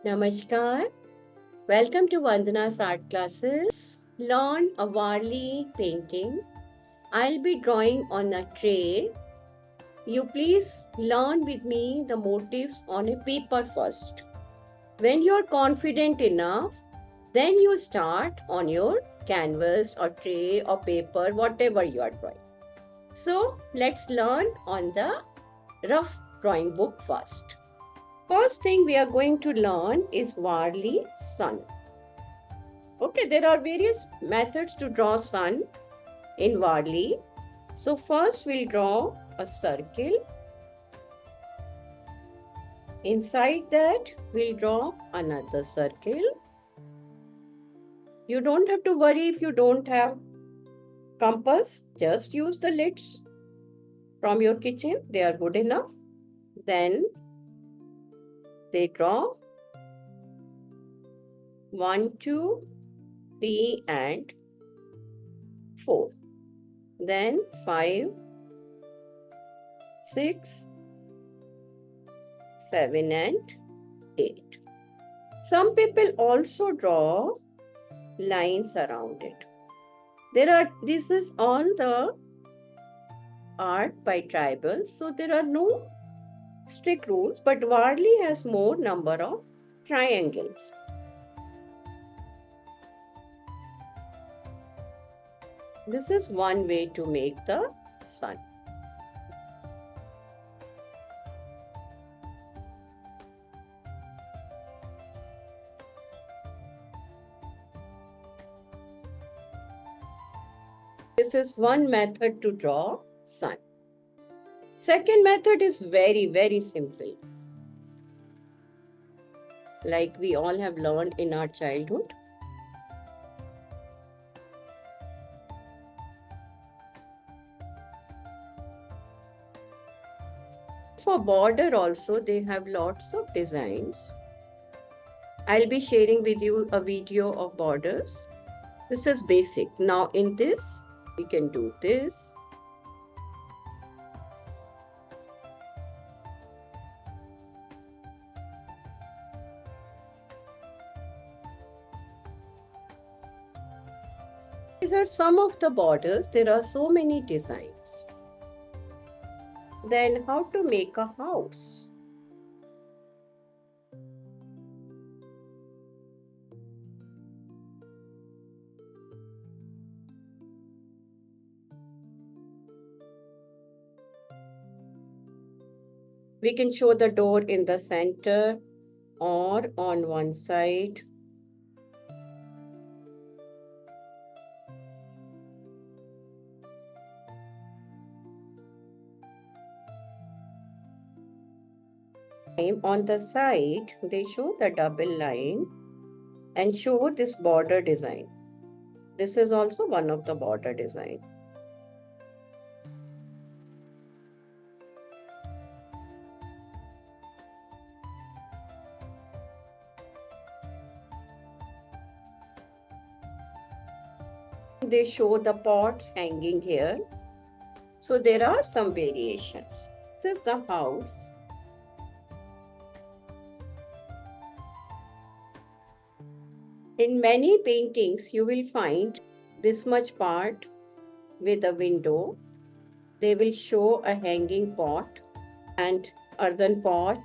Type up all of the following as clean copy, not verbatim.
Namaskar. Welcome to Vandana's art classes. Learn a Warli painting. I'll be drawing on a tray. You please learn with me the motifs on a paper first. When you're confident enough, then you start on your canvas or tray or paper, whatever you are drawing. So let's learn on the rough drawing book first. First thing we are going to learn is Warli sun. Okay, there are various methods to draw sun in Warli. So first we'll draw a circle. Inside that we'll draw another circle. You don't have to worry if you don't have compass. Just use the lids from your kitchen. They are good enough. Then they draw 1, 2, 3 and 4. Then 5, 6, 7 and 8. Some people also draw lines around it. This is all the art by tribals, so there are no strict rules, but Warli has more number of triangles. This is one way to make the sun. This is one method to draw sun. Second method is very simple. Like we all have learned in our childhood. For border also, they have lots of designs. I'll be sharing with you a video of borders. This is basic. Now in this, we can do this. These are some of the borders. There are so many designs. Then how to make a house? We can show the door in the center or on one side. On the side, they show the double line and show this border design. This is also one of the border design. They show the pots hanging here. So there are some variations. This is the house. In many paintings, you will find this much part with a window. They will show a hanging pot and earthen pot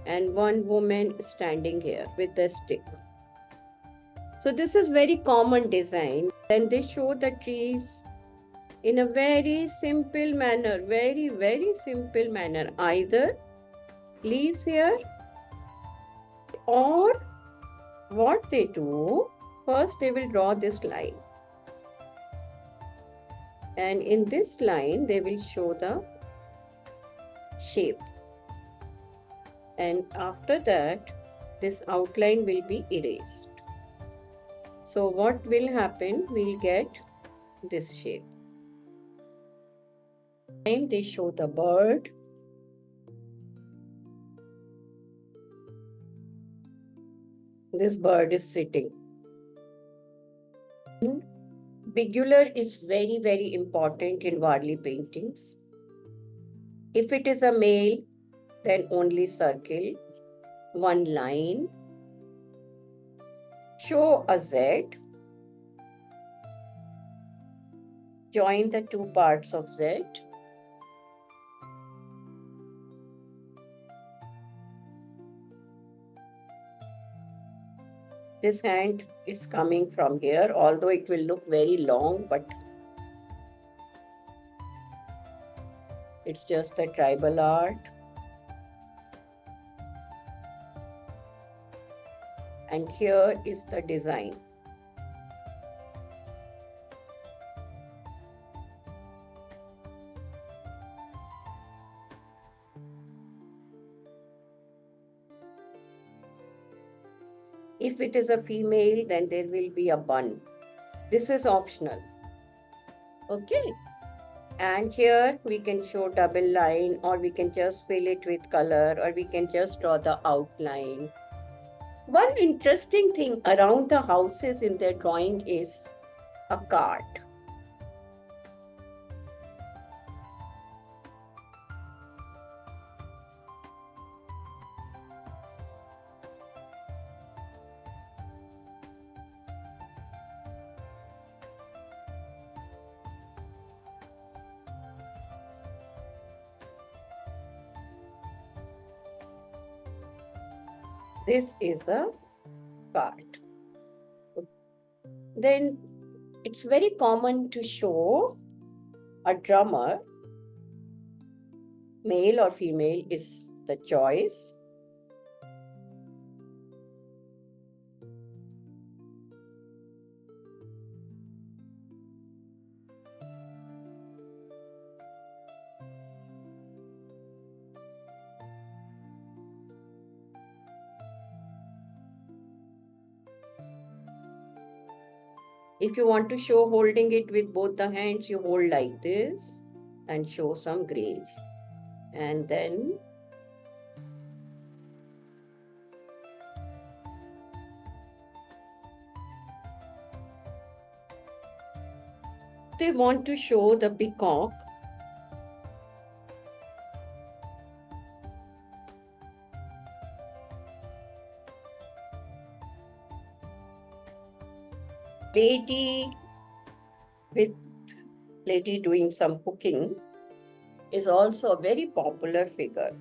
and one woman standing here with a stick. So this is very common design. Then they show the trees in a very simple manner, very simple manner. Either leaves here or what they do, first they will draw this line. And in this line, they will show the shape. And after that, this outline will be erased. So what will happen? We'll get this shape. And they show the bird. This bird is sitting. Bigular is very important in Warli paintings. If it is a male, then only circle, one line, Show a Z. Join the two parts of Z. This hand is coming from here, although it will look very long, but it's just a tribal art. And here is the design. If it is a female, then there will be a bun. This is optional. Okay. And here we can show double line, or we can just fill it with color, or we can just draw the outline. One interesting thing around the houses in their drawing is a cart. This is a cart. Then it's very common to show a drummer. Male or female is the choice. If you want to show holding it with both the hands, you hold like this and show some grains. And then they want to show the peacock. Lady doing some cooking is also a very popular figure.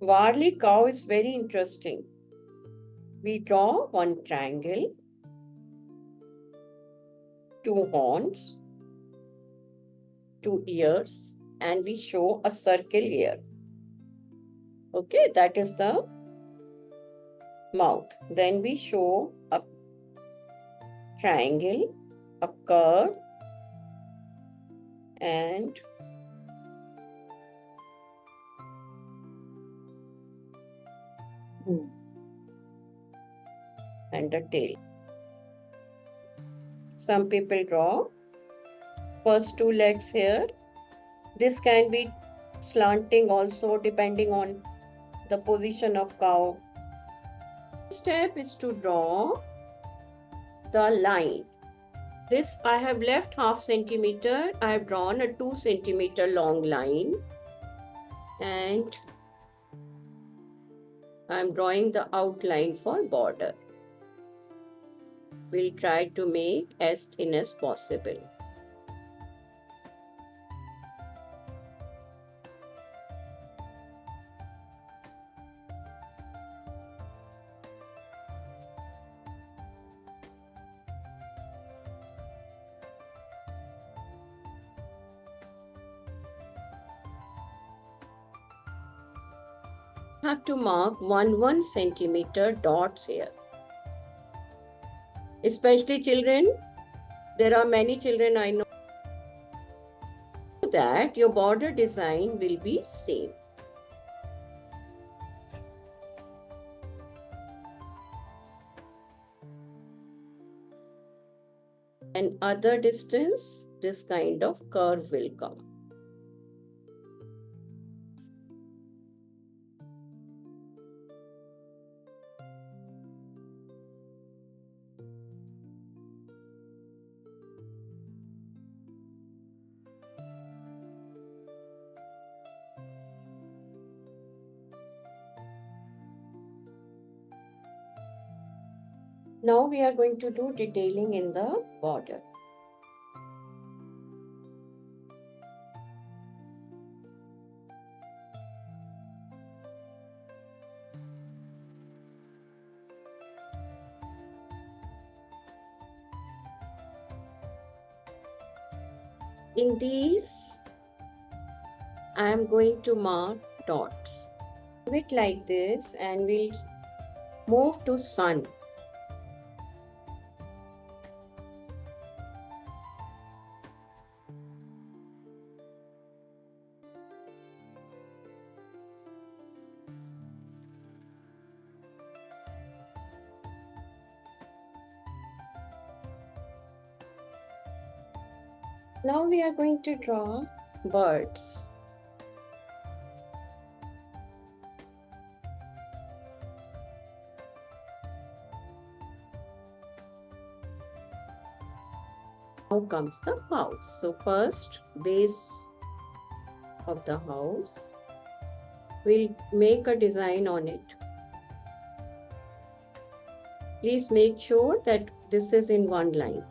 Warli cow is very interesting. We draw one triangle, two horns, two ears, and we show a circle here. Okay, that is the mouth. Then we show a triangle, a curve, and a tail. Some people draw first two legs here. This can be slanting also depending on the position of cow. Step is to draw the line. This I have left half centimeter. I have drawn a 2 centimeter long line, and I am drawing the outline for border. We'll try to make as thin as possible. Have to mark 1 centimeter dots here. Especially children, there are many children I know that your border design will be same. And other distance, this kind of curve will come. Now we are going to do detailing in the border. In these, I am going to mark dots. Do it like this and we'll move to sun. Now we are going to draw birds. Now comes the house. So first, base of the house, we'll make a design on it. Please make sure that this is in one line.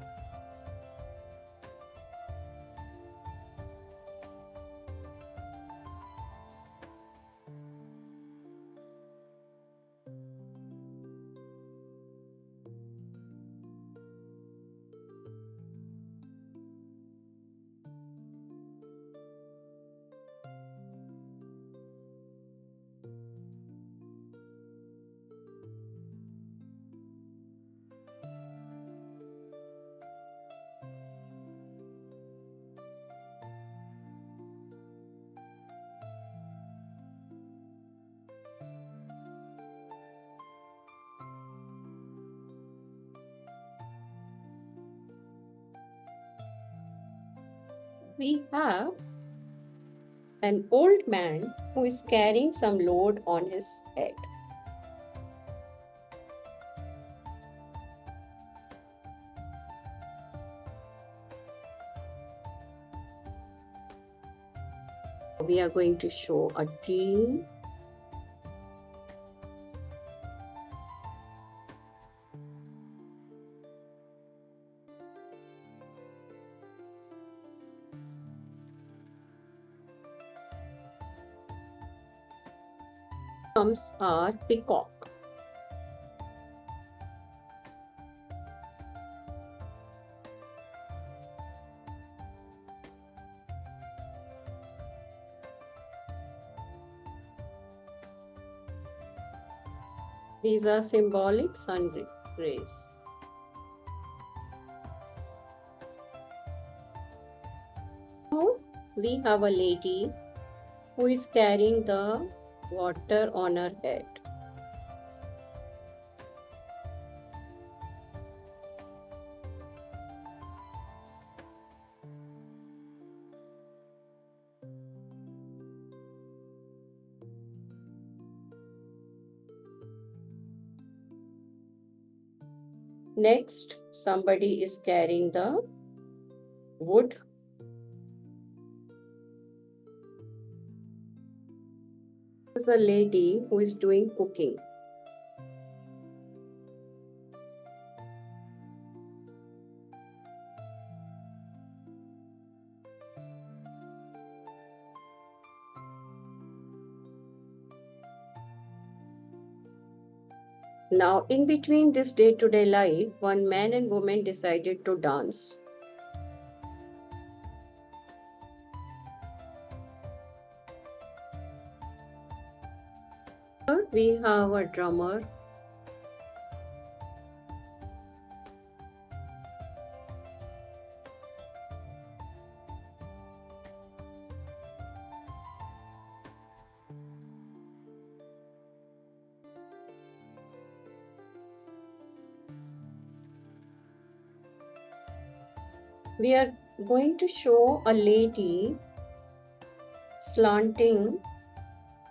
We have an old man who is carrying some load on his head. We are going to show a tree. Comes our peacock. These are symbolic sun rays. Now we have a lady who is carrying the water on her head. Next, somebody is carrying the wood. This is a lady who is doing cooking. Now, in between this day-to-day life, one man and woman decided to dance. we have a drummer. We are going to show a lady slanting,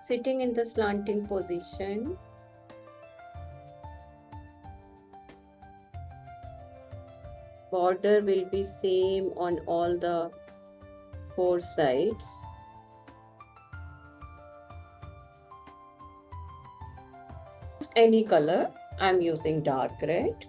sitting in the slanting position. Border will be same on all the four sides. Any color, I'm using dark red.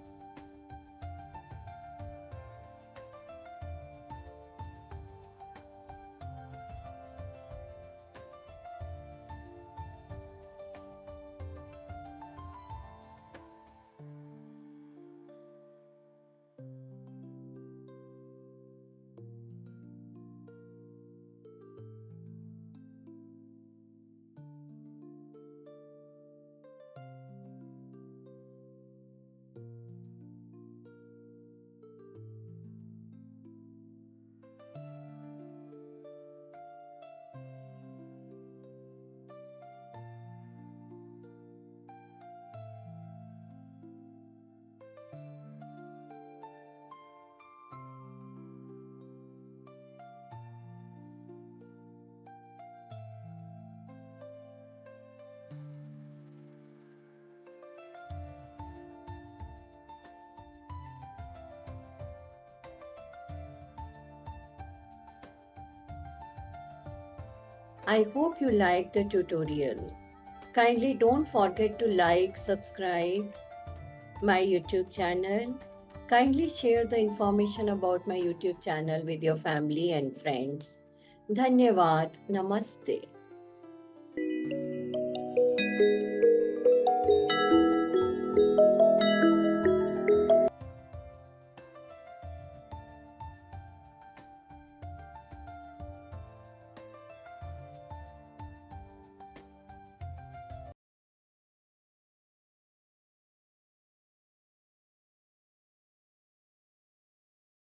I hope you liked the tutorial. Kindly don't forget to like, subscribe my YouTube channel. Kindly share the information about my YouTube channel with your family and friends. Dhanyavad. Namaste.